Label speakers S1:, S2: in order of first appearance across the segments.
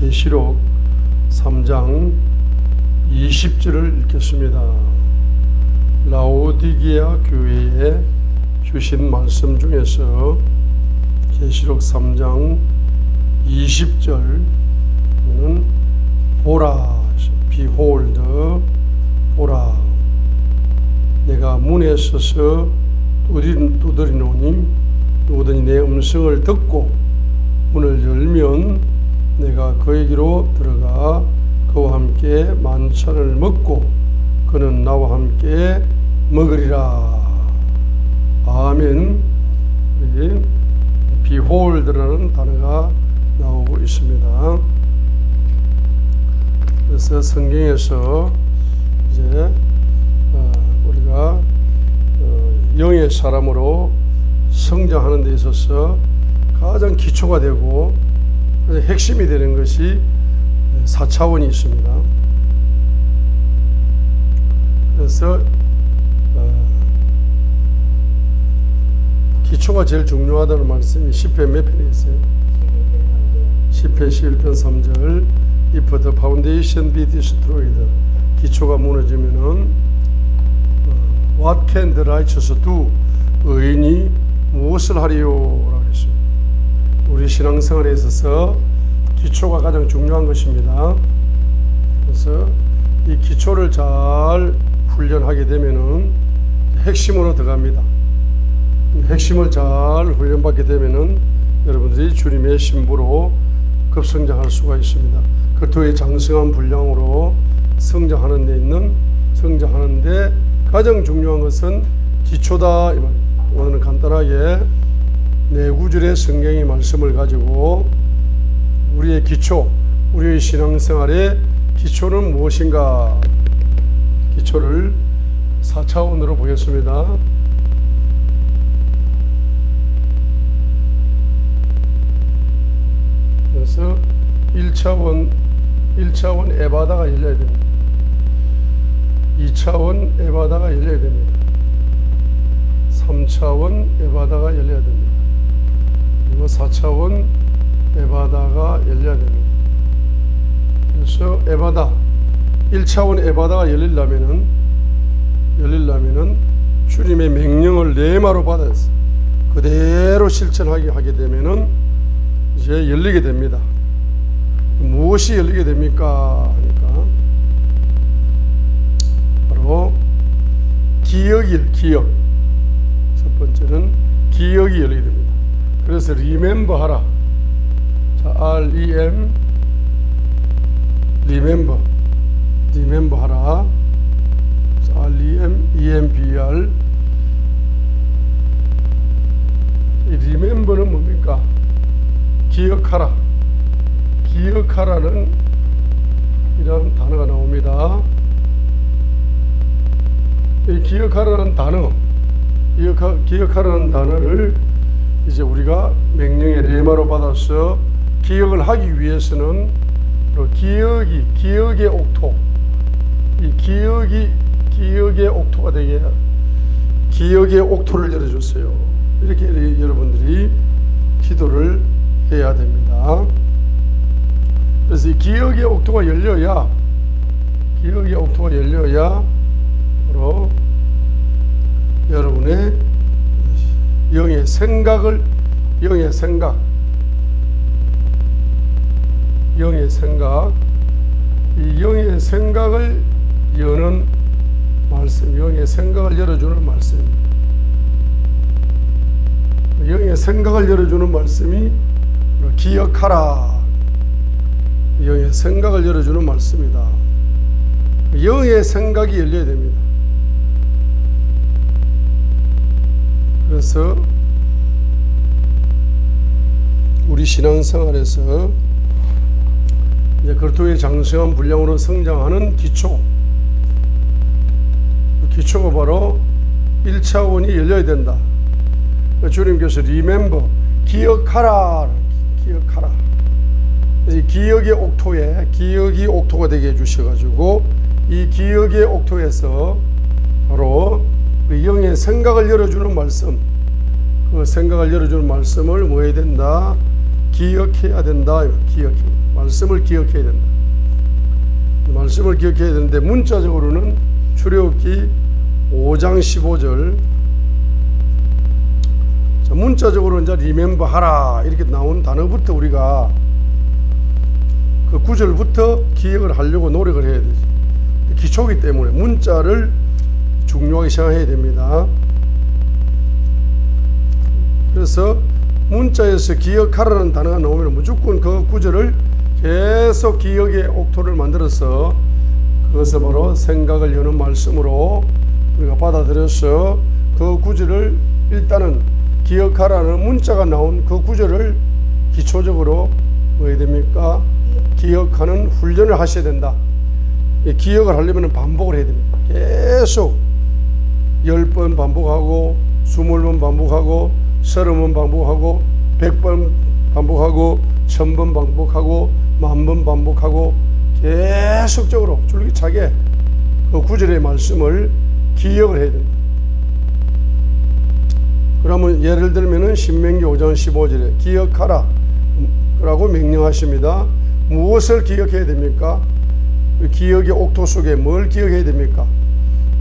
S1: 계시록 3장 20절을 읽겠습니다. 라오디게아 교회에 주신 말씀 중에서 계시록 3장 20절은 보라, behold, 보라, 내가 문에 서서 두드리노니 누구든지 내 음성을 듣고 문을 열면 내가 그에게로 들어가 그와 함께 만찬을 먹고 그는 나와 함께 먹으리라. 아멘. 여기 behold라는 단어가 나오고 있습니다. 그래서 성경에서 이제 우리가 영의 사람으로 성장하는 데 있어서 가장 기초가 되고 핵심이 되는 것이 4차원이 있습니다. 그래서 기초가 제일 중요하다는 말씀이 시편 몇 편에 있어요? 시편 11편 3절 If the foundation be destroyed, 기초가 무너지면은 What can the righteous do? 의인이 무엇을 하리요? 라고 했어요. 우리 신앙생활에 있어서 기초가 가장 중요한 것입니다. 그래서 이 기초를 잘 훈련하게 되면은 핵심으로 들어갑니다. 핵심을 잘 훈련받게 되면은 여러분들이 주님의 신부로 급성장할 수가 있습니다. 그리스도의 장성한 분량으로 성장하는데 가장 중요한 것은 기초다. 오늘은 간단하게 네 구절의 성경의 말씀을 가지고 우리의 기초, 우리의 신앙생활의 기초는 무엇인가? 기초를 4차원으로 보겠습니다. 그래서 1차원 에바다가 열려야 됩니다. 2차원 에바다가 열려야 됩니다. 3차원 에바다가 열려야 됩니다. 그리고 4차원 에바다가 열려야 됩니다. 그래서 에바다 1차원 에바다가 열리려면은 주님의 명령을 레마로 받아서 그대로 실천하게 하게 되면은 이제 열리게 됩니다. 무엇이 열리게 됩니까? 하니까 바로 기억. 첫 번째는 기억이 열리게 됩니다. 그래서 remember 하라. 자, remember 하라. remember. 이 remember는 뭡니까? 기억하라는 이런 단어가 나옵니다. 이 기억하라는 단어를 이제 우리가 명령의 레마로 받아서 기억을 하기 위해서는 기억의 옥토, 이 기억의 옥토가 되게 기억의 옥토를 열어줬어요. 이렇게 여러분들이 기도를 해야 됩니다. 그래서 이 기억의 옥토가 열려야 바로 여러분의 영의 생각, 이 영의 생각을 여는 말씀, 영의 생각을 열어주는 말씀입니다. 영의 생각을 열어주는 말씀이 기억하라. 영의 생각을 열어주는 말씀이다. 영의 생각이 열려야 됩니다. 그래서 우리 신앙생활에서 이제 그리스도의 장성한 분량으로 성장하는 기초가 바로 1차원이 열려야 된다. 주님께서 remember, 기억하라. 기억의 옥토가 되게 해주셔가지고 이 기억의 옥토에서 바로 영의 생각을 열어주는 말씀, 그 생각을 열어주는 말씀을 뭐 해야 된다? 기억해야 된다. 말씀을 기억해야 된다. 말씀을 기억해야 되는데 문자적으로는 출애굽기 5장 15절. 자, 문자적으로 이제 리멤버 하라 이렇게 나온 단어부터 우리가 그 구절부터 기억을 하려고 노력을 해야 되지. 기초이기 때문에 문자를 중요하게 생각해야 됩니다. 그래서 문자에서 기억하라는 단어가 나오면 무조건 그 구절을 계속 기억의 옥토를 만들어서 그것을 바로 생각을 여는 말씀으로 우리가 받아들여서 그 구절을 일단은 기억하라는 문자가 나온 그 구절을 기초적으로 뭐 해야 됩니까? 기억하는 훈련을 하셔야 된다. 기억을 하려면 반복을 해야 됩니다. 계속 10번 반복하고 20번 반복하고 30번 반복하고 100번 반복하고 1000번 반복하고 10,000번 반복하고 계속적으로 줄기차게 그 구절의 말씀을 기억을 해야 된다. 그러면 예를 들면은 신명기 5장 15절에 기억하라 라고 명령하십니다. 무엇을 기억해야 됩니까? 기억의 옥토 속에 뭘 기억해야 됩니까?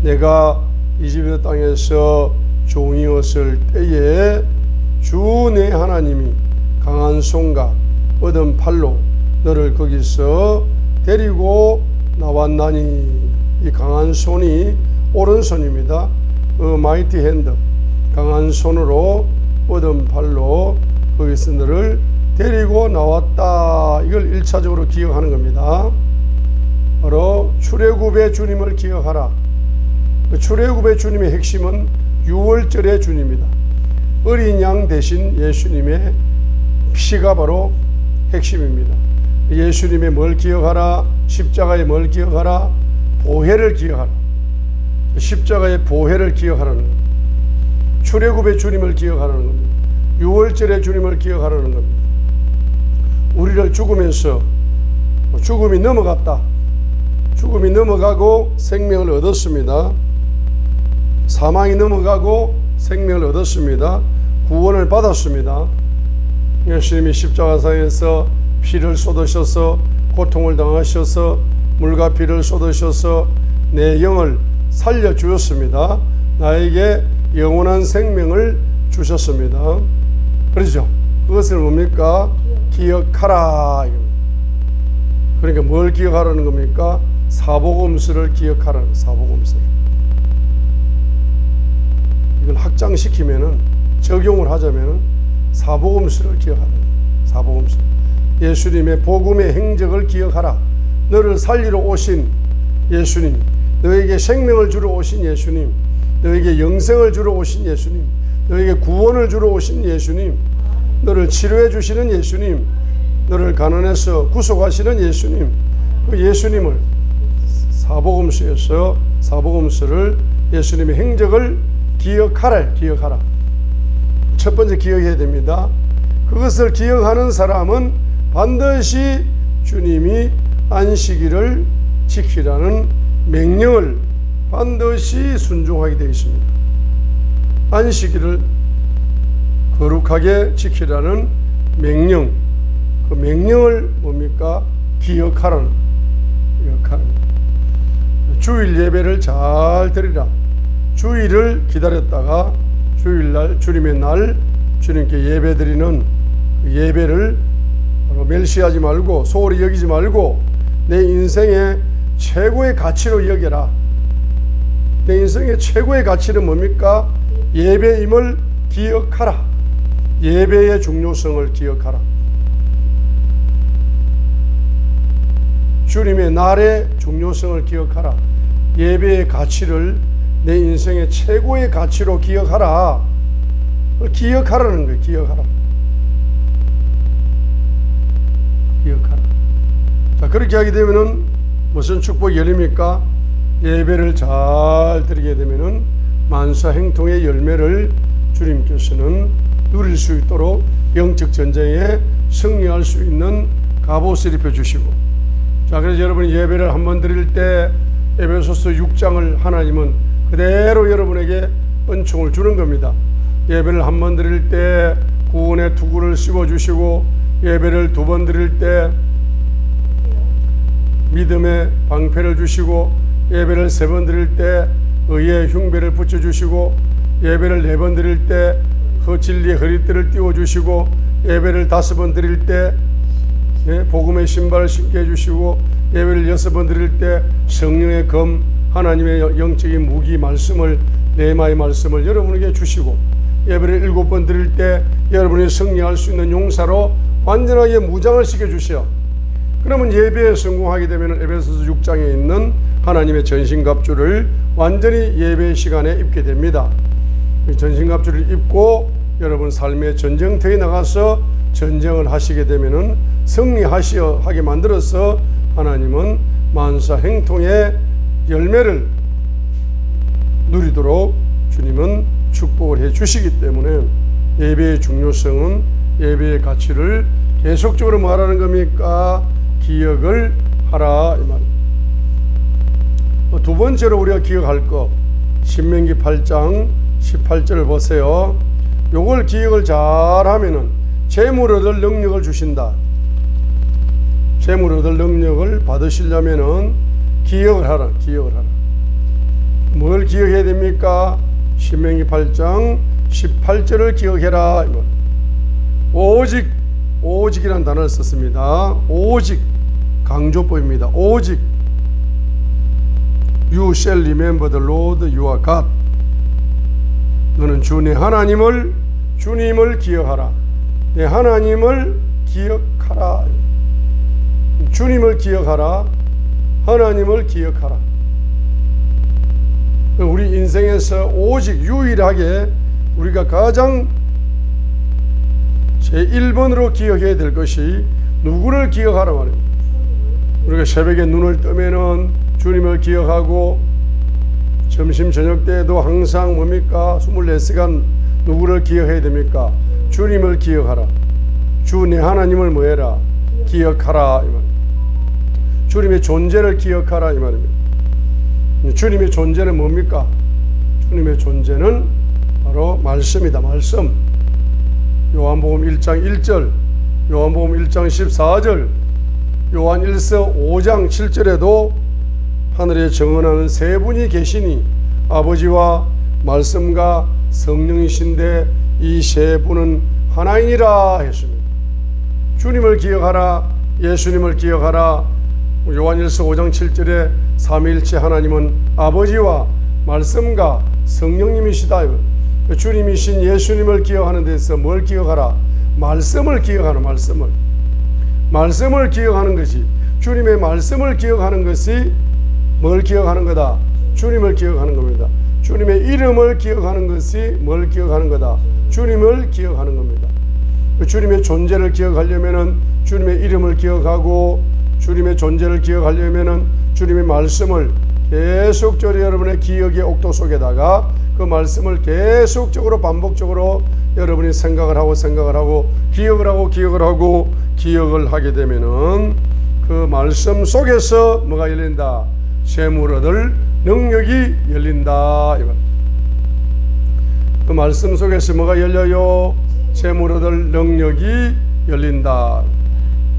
S1: 내가 이집트 땅에서 종이었을 때에 주 내 하나님이 강한 손과 뻗은 팔로 너를 거기서 데리고 나왔나니. 이 강한 손이 오른손입니다. 마이티 핸드, 강한 손으로 뻗은 팔로 거기서 너를 데리고 나왔다. 이걸 1차적으로 기억하는 겁니다. 바로 출애굽의 주님을 기억하라. 출애굽의 주님의 핵심은 유월절의 주님이다. 어린 양 대신 예수님의 피가 바로 핵심입니다. 예수님의 뭘 기억하라? 십자가의 뭘 기억하라? 보혈을 기억하라. 십자가의 보혈을 기억하라는 겁니다. 출애굽의 주님을 기억하라는 겁니다. 유월절의 주님을 기억하라는 겁니다. 우리를 죽으면서 죽음이 넘어갔다. 죽음이 넘어가고 생명을 얻었습니다. 사망이 넘어가고 생명을 얻었습니다. 구원을 받았습니다. 예수님이 십자가상에서 피를 쏟으셔서 고통을 당하셔서 물과 피를 쏟으셔서 내 영을 살려주었습니다. 나에게 영원한 생명을 주셨습니다. 그렇죠? 그것을 뭡니까? 기억하라. 그러니까 뭘 기억하라는 겁니까? 사복음서를 기억하라는, 사복음서를. 이걸 확장시키면은, 적용을 하자면은 사복음서를 기억하라. 사복음서. 예수님의 복음의 행적을 기억하라. 너를 살리러 오신 예수님, 너에게 생명을 주러 오신 예수님, 너에게 영생을 주러 오신 예수님, 너에게 구원을 주러 오신 예수님, 너를 치료해 주시는 예수님, 너를 가난해서 구속하시는 예수님, 그 예수님을 사복음서에서 사복음서를 예수님의 행적을 기억하라. 첫 번째 기억해야 됩니다. 그것을 기억하는 사람은 반드시 주님이 안식일을 지키라는 명령을 반드시 순종하게 되어 있습니다. 안식일을 거룩하게 지키라는 명령, 그 명령을 뭡니까? 기억하라는. 주일 예배를 잘 드리라. 주일을 기다렸다가 주일날, 주님의 날 주님께 예배드리는 예배를 멸시하지 말고 소홀히 여기지 말고 내 인생의 최고의 가치로 여겨라. 내 인생의 최고의 가치는 뭡니까? 예배임을 기억하라. 예배의 중요성을 기억하라. 주님의 날의 중요성을 기억하라. 예배의 가치를 내 인생의 최고의 가치로 기억하라. 기억하라는 거예요. 기억하라. 자, 그렇게 하게 되면은 무슨 축복이 열립니까? 예배를 잘 드리게 되면은 만사 행통의 열매를 주님께서는 누릴 수 있도록 영적 전쟁에 승리할 수 있는 갑옷을 입혀 주시고, 자, 그래서 여러분이 예배를 한번 드릴 때 에베소서 6장을 하나님은 그대로 여러분에게 은총을 주는 겁니다. 예배를 한번 드릴 때 구원의 투구를 씌워주시고 예배를 2번 드릴 때 믿음의 방패를 주시고 예배를 3번 드릴 때 의의 흉배를 붙여주시고 예배를 4번 드릴 때 그 진리의 허리띠를 띄워주시고 예배를 5번 드릴 때 복음의 신발을 신게 해주시고 예배를 6번 드릴 때 성령의 검 하나님의 영적인 무기 말씀을 레마의 말씀을 여러분에게 주시고 예배를 7번 드릴 때 여러분이 승리할 수 있는 용사로 완전하게 무장을 시켜주시오. 그러면 예배에 성공하게 되면 에베소서 6장에 있는 하나님의 전신갑주를 완전히 예배 시간에 입게 됩니다. 전신갑주를 입고 여러분 삶의 전쟁터에 나가서 전쟁을 하시게 되면은 승리하게 만들어서 하나님은 만사 행통의 열매를 누리도록 주님은 축복을 해 주시기 때문에 예배의 중요성은 예배의 가치를 계속적으로 말하는 겁니까? 기억을 하라 이 말입니다. 2번째로 우리가 기억할 거 신명기 8장 18절을 보세요. 요걸 기억을 잘 하면은 재물 얻을 능력을 주신다. 재물 얻을 능력을 받으시려면은 기억을 하라. 뭘 기억해야 됩니까? 신명기 8장 18절을 기억해라. 오직이라는 단어를 썼습니다. 오직 강조법입니다. 오직 You shall remember the Lord your God. 너는 주 내 주님을 기억하라. 내 하나님을 기억하라. 주님을 기억하라. 하나님을 기억하라. 우리 인생에서 오직 유일하게 우리가 가장 제1번으로 기억해야 될 것이 누구를 기억하라 말입니다. 우리가 새벽에 눈을 뜨면은 주님을 기억하고 점심 저녁 때도 항상 뭡니까? 24시간 누구를 기억해야 됩니까? 주님을 기억하라. 주 내 하나님을 뭐해라? 기억하라 이 말입니다. 주님의 존재를 기억하라 이 말입니다. 주님의 존재는 뭡니까? 주님의 존재는 바로 말씀이다. 말씀. 요한복음 1장 1절, 요한복음 1장 14절, 요한 1서 5장 7절에도 하늘에 정언하는 세 분이 계시니 아버지와 말씀과 성령이신데 이 세 분은 하나이니라 했습니다. 주님을 기억하라. 예수님을 기억하라. 요한일서 5장 7절에 삼위일체 하나님은 아버지와 말씀과 성령님이시다. 주님이신 예수님을 기억하는 데서 뭘 기억하라? 말씀을 기억하는 말씀을 기억하는 것이 주님의 말씀을 기억하는 것이 뭘 기억하는 거다? 주님을 기억하는 겁니다. 주님의 이름을 기억하는 것이 뭘 기억하는 거다? 주님을 기억하는 겁니다. 주님의 존재를 기억하려면은 주님의 이름을 기억하고 주님의 존재를 기억하려면은 주님의 말씀을 계속적으로 여러분의 기억의 옥도 속에다가 그 말씀을 계속적으로 반복적으로 여러분이 생각을 하고 기억을 하게 되면은 그 말씀 속에서 뭐가 열린다? 재물 얻을 능력이 열린다. 그 말씀 속에서 뭐가 열려요? 재물 얻을 능력이 열린다.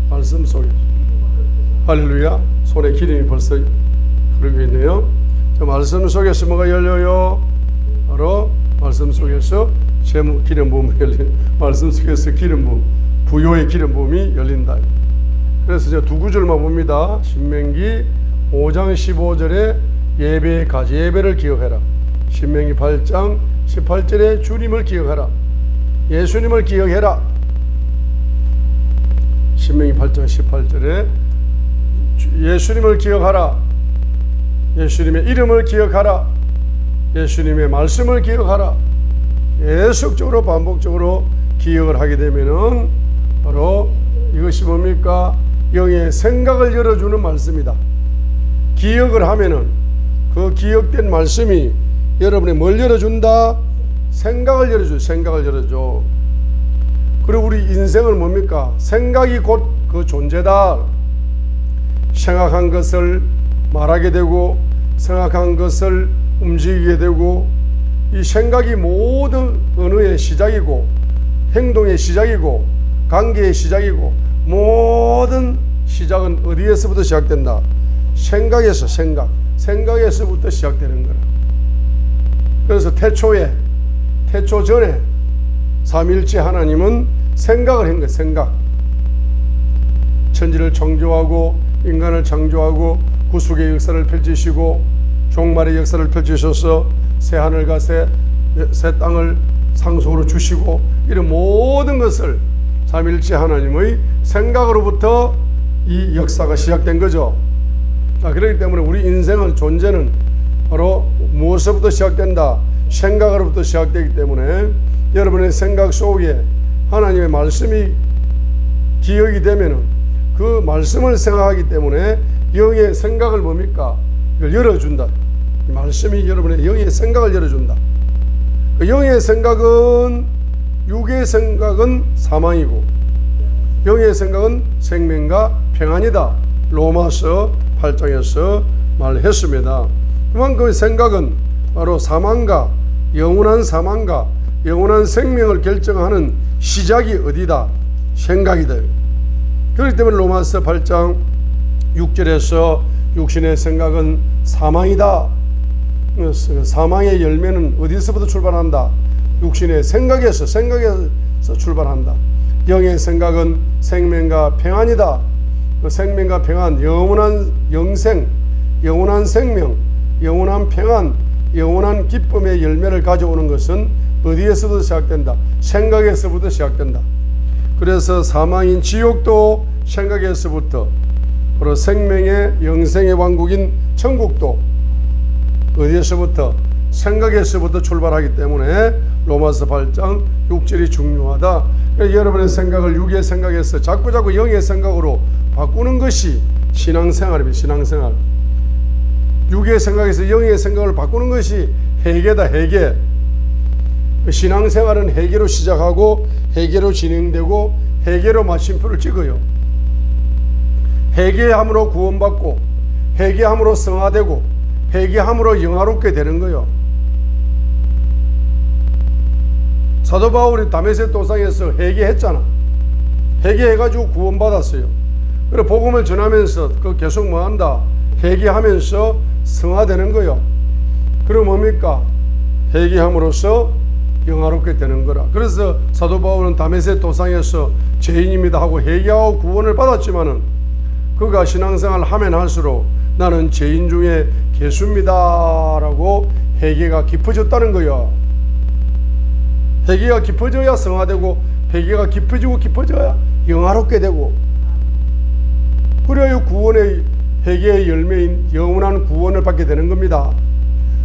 S1: 말씀 속에서. 할렐루야. 손에 기름이 벌써 흐르고 있네요. 저 말씀 속에서 뭐가 열려요? 바로 말씀 속에서 기름 부음이 열리는, 말씀 속에서 기름 부음, 부요의 기름 부음이 열린다. 그래서 제가 2구절만 봅니다. 신명기 5장 15절에 예배를 기억해라. 신명기 8장 18절에 주님을 기억하라. 예수님을 기억해라. 신명기 8장 18절에 예수님을 기억하라. 예수님의 이름을 기억하라. 예수님의 말씀을 기억하라. 계속적으로 반복적으로 기억을 하게 되면은 바로 이것이 뭡니까? 영의 생각을 열어주는 말씀이다. 기억을 하면은 그 기억된 말씀이 여러분의 뭘 열어준다? 생각을 열어줘. 그리고 우리 인생은 뭡니까? 생각이 곧 그 존재다. 생각한 것을 말하게 되고 생각한 것을 움직이게 되고 이 생각이 모든 언어의 시작이고 행동의 시작이고 관계의 시작이고 모든 시작은 어디에서부터 시작된다? 생각에서 생각에서부터 시작되는 거라. 그래서 태초 전에 삼위일체 하나님은 생각을 한 거예요. 생각. 천지를 창조하고 인간을 창조하고 구속의 역사를 펼치시고 종말의 역사를 펼치셔서 새 하늘과 새 땅을 상속으로 주시고 이런 모든 것을 삼위일체 하나님의 생각으로부터 이 역사가 시작된 거죠. 그렇기 때문에 우리 인생은 존재는 바로 무엇으로부터 시작된다? 생각으로부터 시작되기 때문에 여러분의 생각 속에 하나님의 말씀이 기억이 되면은 그 말씀을 생각하기 때문에 영의 생각을 뭡니까? 이걸 열어준다. 이 말씀이 여러분의 영의 생각을 열어준다. 그 영의 생각은 육의 생각은 사망이고 영의 생각은 생명과 평안이다. 로마서 8장에서 말했습니다. 그만큼 생각은 바로 사망과 영원한 생명을 결정하는 시작이 어디다? 생각이다. 그렇기 때문에 로마서 8장 6절에서 육신의 생각은 사망이다. 사망의 열매는 어디서부터 출발한다? 육신의 생각에서 출발한다. 영의 생각은 생명과 평안이다. 생명과 평안, 영원한 영생, 영원한 생명, 영원한 평안, 영원한 기쁨의 열매를 가져오는 것은 어디에서부터 시작된다? 생각에서부터 시작된다. 그래서 사망인 지옥도 생각에서부터, 바로 생명의 영생의 왕국인 천국도 어디에서부터? 생각에서부터 출발하기 때문에 로마서 8장 6절이 중요하다. 여러분의 생각을 육의 생각에서 자꾸 영의 생각으로 바꾸는 것이 신앙생활입니다. 신앙생활. 육의 생각에서 영의 생각을 바꾸는 것이 회개다. 회개. 신앙생활은 회개로 시작하고 회개로 진행되고 회개로 마침표를 찍어요. 회개함으로 구원받고 회개함으로 성화되고 회개함으로 영화롭게 되는 거예요. 사도 바울이 다메섹 도상에서 회개했잖아. 회개해가지고 구원받았어요. 그래 복음을 전하면서 그 계속 뭐한다? 회개하면서 성화되는 거예요. 그럼 뭡니까? 회개함으로써 영화롭게 되는 거라. 그래서 사도 바울은 다메섹 도상에서 죄인입니다 하고 회개하고 구원을 받았지만은 그가 신앙생활을 하면 할수록 나는 죄인 중에 괴수입니다 라고 회개가 깊어졌다는 거예요. 회개가 깊어져야 성화되고 회개가 깊어져야 영화롭게 되고, 그래야 구원의 회개의 열매인 영원한 구원을 받게 되는 겁니다.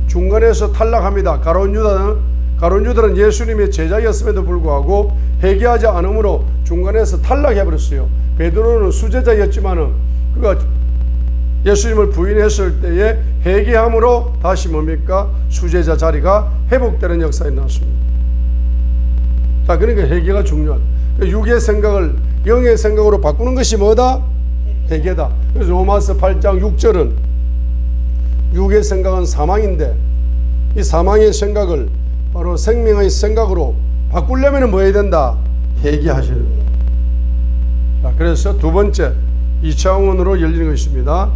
S1: 중간에서 탈락합니다. 가룟 유다는 예수님의 제자였음에도 불구하고 회개하지 않으므로 중간에서 탈락해버렸어요. 베드로는 수제자였지만은 그가 예수님을 부인했을 때에 회개함으로 다시 뭡니까? 수제자 자리가 회복되는 역사에 나왔습니다. 자, 그러니까 회개가 중요하다. 육의 생각을 영의 생각으로 바꾸는 것이 뭐다? 회개다. 그래서 로마서 8장 6절은 육의 생각은 사망인데 이 사망의 생각을 바로 생명의 생각으로 바꾸려면 뭐 해야 된다? 회개하셔야 된다. 자, 그래서 두 번째 2차원으로 열리는 것입니다.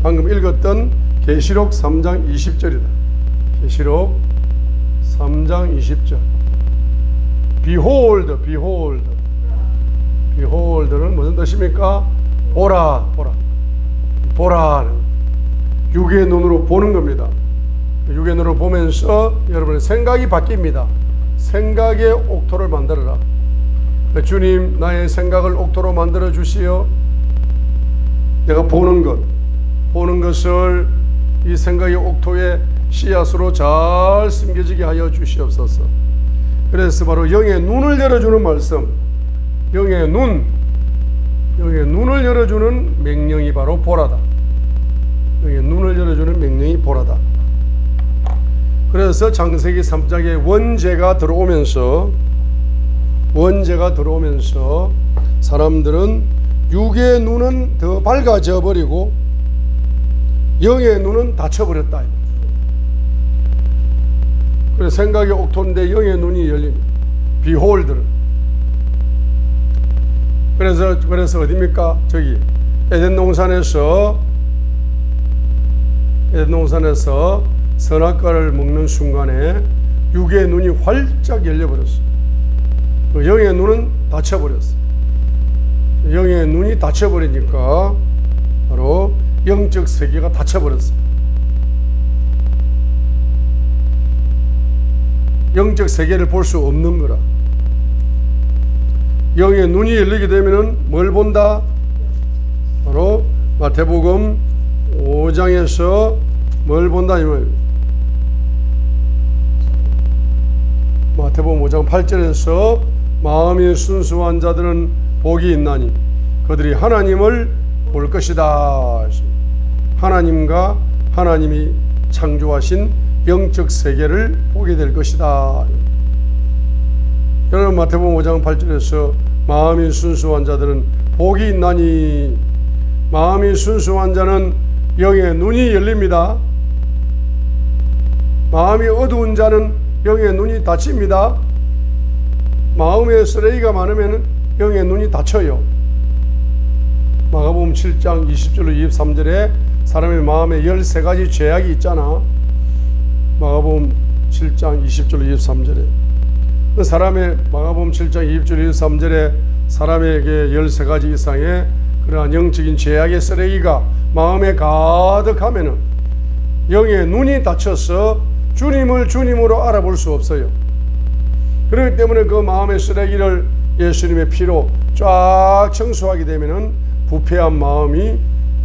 S1: 방금 읽었던 계시록 3장 20절이다. 계시록 3장 20절. Behold, behold. Behold는 무슨 뜻입니까? 보라, 보라. 보라. 육의 눈으로 보는 겁니다. 육의 눈으로 보면서 여러분의 생각이 바뀝니다. 생각의 옥토를 만들어라. 주님, 나의 생각을 옥토로 만들어 주시어 내가 보는 것을 이 생각의 옥토에 씨앗으로 잘 심겨지게 하여 주시옵소서. 그래서 바로 영의 눈을 열어주는 말씀, 영의 눈을 열어주는 명령이 바로 보라다. 영의 눈을 열어주는 명령이 보라다. 그래서 창세기 3장에 원죄가 들어오면서 사람들은 육의 눈은 더 밝아져 버리고 영의 눈은 닫혀버렸다. 그래서 생각의 옥토인데 영의 눈이 열립니다. Behold, 그래서 어디입니까? 저기 에덴 동산에서 선악과를 먹는 순간에 육의 눈이 활짝 열려버렸어요. 그 영의 눈은 닫혀버렸어요. 영의 눈이 닫혀버리니까 바로 영적 세계가 닫혀버렸어요. 영적 세계를 볼 수 없는 거라. 영의 눈이 열리게 되면은 뭘 본다? 바로 마태복음 5장에서 뭘 본다? 마태복음 5장 8절에서 마음이 순수한 자들은 복이 있나니 그들이 하나님을 볼 것이다. 하나님과 하나님이 창조하신 영적 세계를 보게 될 것이다. 여러분 마태복음 5장 8절에서 마음이 순수한 자들은 복이 있나니, 마음이 순수한 자는 영의 눈이 열립니다. 마음이 어두운 자는 영의 눈이 닫힙니다. 마음에 쓰레기가 많으면 영의 눈이 닫혀요. 마가복음 7장 20절로 23절에 사람의 마음에 13가지 죄악이 있잖아. 마가복음 7장 20절로 23절에 사람의 마가복음 7장 20절 23절에 사람에게 13가지 이상의 그러한 영적인 죄악의 쓰레기가 마음에 가득하면은 영의 눈이 닫혀서 주님을 주님으로 알아볼 수 없어요. 그렇기 때문에 그 마음의 쓰레기를 예수님의 피로 쫙 청소하게 되면은 부패한 마음이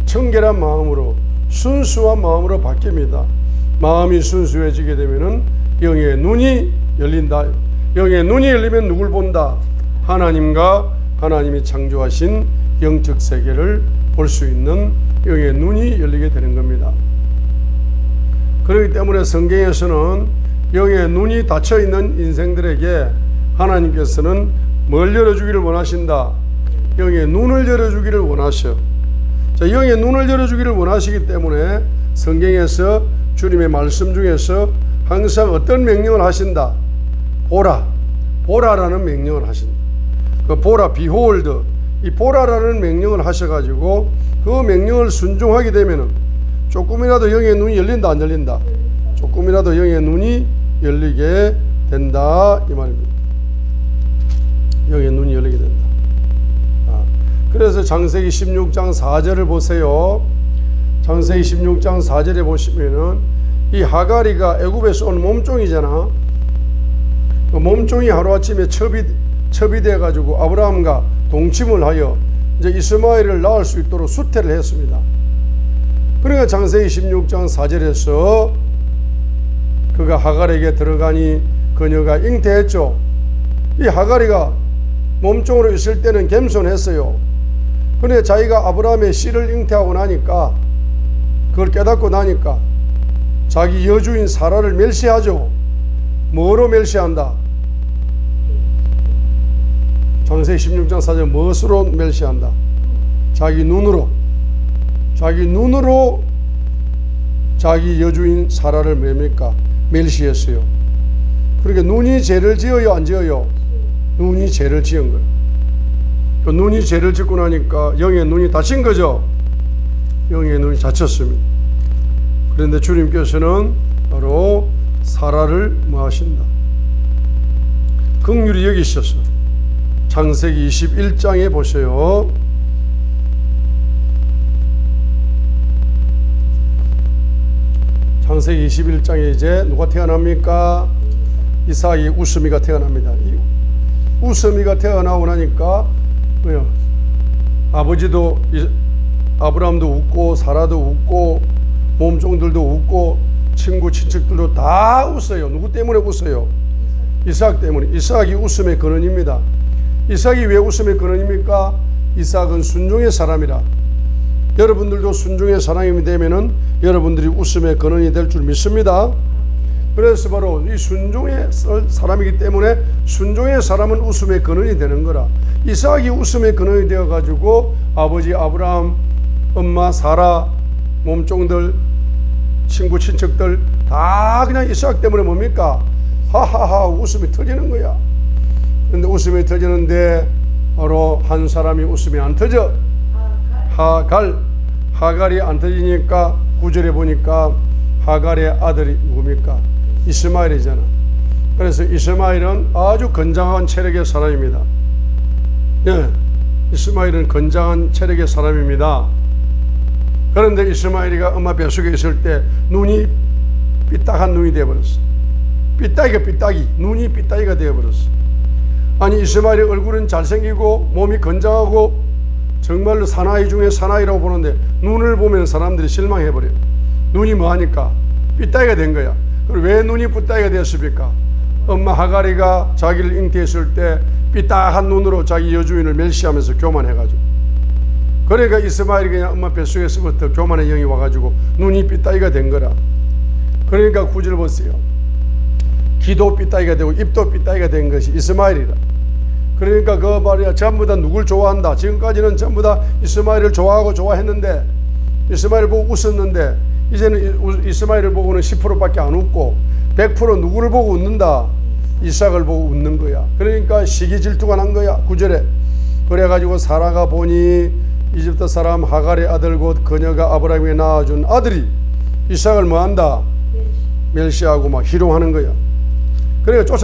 S1: 청결한 마음으로, 순수한 마음으로 바뀝니다. 마음이 순수해지게 되면은 영의 눈이 열린다. 영의 눈이 열리면 누굴 본다? 하나님과 하나님이 창조하신 영적 세계를 볼 수 있는 영의 눈이 열리게 되는 겁니다. 그렇기 때문에 성경에서는 영의 눈이 닫혀 있는 인생들에게 하나님께서는 뭘 열어주기를 원하신다? 영의 눈을 열어주기를 원하셔. 자, 영의 눈을 열어주기를 원하시기 때문에 성경에서 주님의 말씀 중에서 항상 어떤 명령을 하신다? 보라, 보라라는 명령을 하신다. 그 보라, behold, 이 보라라는 명령을 하셔가지고 그 명령을 순종하게 되면은 조금이라도 영의 눈이 열린다, 안 열린다? 조금이라도 영의 눈이 열리게 된다, 이 말입니다. 영의 눈이 열리게 된다. 그래서 창세기 16장 4절을 보세요. 창세기 16장 4절에 보시면은 이 하가리가 애굽에서 온 몸종이잖아. 몸종이 하루아침에 첩이 돼가지고 아브라함과 동침을 하여 이제 이스마엘을 낳을 수 있도록 수태를 했습니다. 그러니까 창세기 16장 4절에서 그가 하갈에게 들어가니 그녀가 잉태했죠. 이 하갈이가 몸종으로 있을 때는 겸손했어요. 그런데 자기가 아브라함의 씨를 잉태하고 나니까, 그걸 깨닫고 나니까 자기 여주인 사라를 멸시하죠. 뭐로 멸시한다? 창세기 16장 4절 무엇으로 멸시한다? 자기 눈으로 자기 여주인 사라를 뭡니까? 멸시했어요. 그러니까 눈이 죄를 지어요, 안 지어요? 눈이 죄를 지은 거예요. 그 눈이 죄를 짓고 나니까 영의 눈이 닫힌 거죠. 영의 눈이 닫혔습니다. 그런데 주님께서는 바로 사라를 뭐 하신다? 긍휼히 여기셔서 창세기 21장에 보세요. 창세기 21장에 이제 누가 태어납니까? 이삭이 우스미가 태어납니다. 이 우스미가 태어나고 나니까 뭐요? 아버지도 아브라함도 웃고 사라도 웃고 몸종들도 웃고 친구 친척들도 다 웃어요. 누구 때문에 웃어요? 이삭 때문에. 이삭이 웃음의 근원입니다. 이삭이 왜 웃음의 근원입니까? 이삭은 순종의 사람이라. 여러분들도 순종의 사람이 되면은 여러분들이 웃음의 근원이 될 줄 믿습니다. 그래서 바로 이 순종의 사람이기 때문에 순종의 사람은 웃음의 근원이 되는 거라. 이삭이 웃음의 근원이 되어 가지고 아버지 아브라함, 엄마 사라, 몸종들, 친구 친척들 다 그냥 이삭 때문에 뭡니까? 하하하 웃음이 터지는 거야. 그런데 웃음이 터지는데 바로 한 사람이 웃으면 안 터져. 하갈이 안 터지니까 9절에 보니까 하갈의 아들이 누굽니까? 이스마엘이잖아. 그래서 이스마엘은 아주 건장한 체력의 사람입니다. 네, 이스마엘은 건장한 체력의 사람입니다. 그런데 이스마엘이가 엄마 뱃속에 있을 때 눈이 삐딱한 눈이 되어버렸어. 눈이 삐딱이가 되어버렸어. 아니, 이스마엘의 얼굴은 잘생기고 몸이 건장하고 정말로 사나이 중에 사나이라고 보는데 눈을 보면 사람들이 실망해버려요. 눈이 뭐하니까? 삐딱이가 된 거야. 그리고 왜 눈이 삐딱이가 되었습니까? 엄마 하갈이가 자기를 잉태했을 때 삐딱한 눈으로 자기 여주인을 멸시하면서 교만해가지고, 그러니까 이스마엘이 그냥 엄마 뱃속에서부터 교만의 영이 와가지고 눈이 삐딱이가 된 거라. 그러니까 9절 보세요. 귀도 삐딱이가 되고 입도 삐딱이가 된 것이 이스마엘이라. 그러니까 그 말이야, 전부 다 누굴 좋아한다. 지금까지는 전부 다 이스마엘을 좋아하고 좋아했는데, 이스마엘을 보고 웃었는데, 이제는 이스마엘을 보고는 10%밖에 안 웃고 100% 누구를 보고 웃는다? 이삭을 보고 웃는 거야. 그러니까 시기 질투가 난 거야. 9절에 그래가지고 사라가 보니 이집트 사람 하갈의 아들 곧 그녀가 아브라함에게 낳아준 아들이 이삭을 뭐한다? 멸시하고 막 희롱하는 거야. 그러니까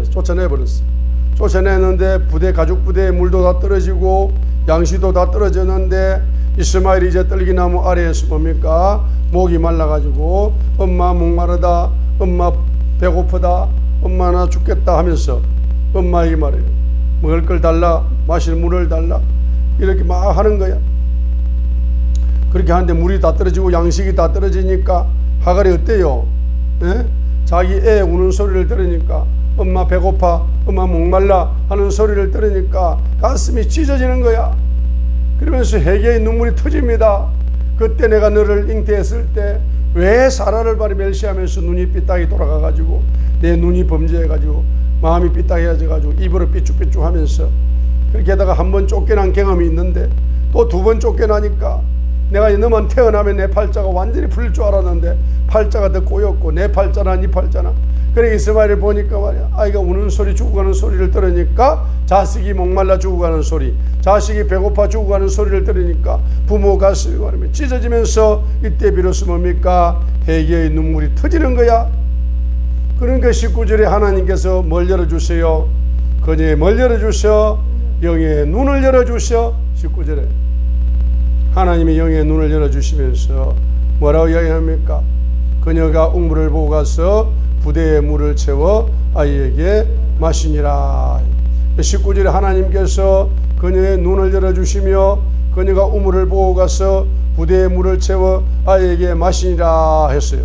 S1: 쫓아내버렸어. 쫓아내는데 가죽 부대에 물도 다 떨어지고 양식도 다 떨어졌는데 이스마엘이 이제 떨기나무 아래에서 뭡니까? 목이 말라가지고 엄마 목마르다, 엄마 배고프다, 엄마 나 죽겠다 하면서 엄마에게 말해요. 먹을 걸 달라, 마실 물을 달라, 이렇게 막 하는 거야. 그렇게 하는데 물이 다 떨어지고 양식이 다 떨어지니까 하갈이 어때요? 에? 자기 애 우는 소리를 들으니까, 엄마 배고파, 엄마 목말라 하는 소리를 들으니까 가슴이 찢어지는 거야. 그러면서 회개의 눈물이 터집니다. 그때 내가 너를 잉태했을 때 왜 사라를 바리 멸시하면서 눈이 삐딱이 돌아가가지고 내 눈이 범죄해가지고 마음이 삐딱해져가지고 입으로 삐쭉삐쭉 하면서, 그렇게 하다가 한 번 쫓겨난 경험이 있는데 또 2번 쫓겨나니까 내가 너만 태어나면 내 팔자가 완전히 풀릴 줄 알았는데 팔자가 더 꼬였고 내 팔자나 네 팔자나. 그래 이스마엘을 보니까 말이야, 아이가 우는 소리, 죽어가는 소리를 들으니까, 자식이 목말라 죽어가는 소리, 자식이 배고파 죽어가는 소리를 들으니까 부모 가슴이 말하면 찢어지면서 이때 비로소 뭡니까? 회개의 눈물이 터지는 거야. 그러니까 19절에 하나님께서 뭘 열어주세요? 그녀의 뭘 열어주셔? 영의 눈을 열어주셔. 19절에 하나님이 영의 눈을 열어주시면서 뭐라고 이야기합니까? 그녀가 웅물을 보고 가서 부대에 물을 채워 아이에게 마시니라. 19절에 하나님께서 그녀의 눈을 열어주시며 그녀가 우물을 보고 가서 부대에 물을 채워 아이에게 마시니라 했어요.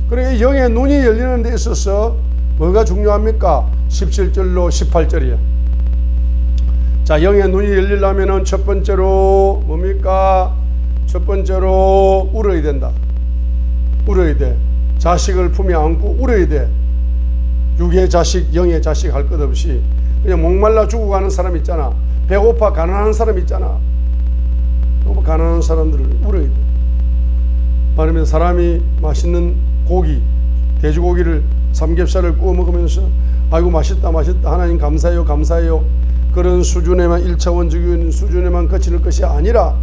S1: 그러니까 영의 눈이 열리는 데 있어서 뭐가 중요합니까? 17절로 18절이야. 자, 영의 눈이 열리려면 첫 번째로 뭡니까? 첫 번째로 울어야 된다. 울어야 돼. 자식을 품에 안고 울어야 돼. 육의 자식, 영의 자식 할 것 없이 그냥 목말라 죽어가는 사람 있잖아. 배고파 가난한 사람 있잖아. 가난한 사람들을 울어야 돼. 말하면 사람이 맛있는 고기, 돼지고기를 삼겹살을 구워 먹으면서 아이고 맛있다 하나님 감사해요 그런 수준에만 1차원적인 수준에만 그치는 것이 아니라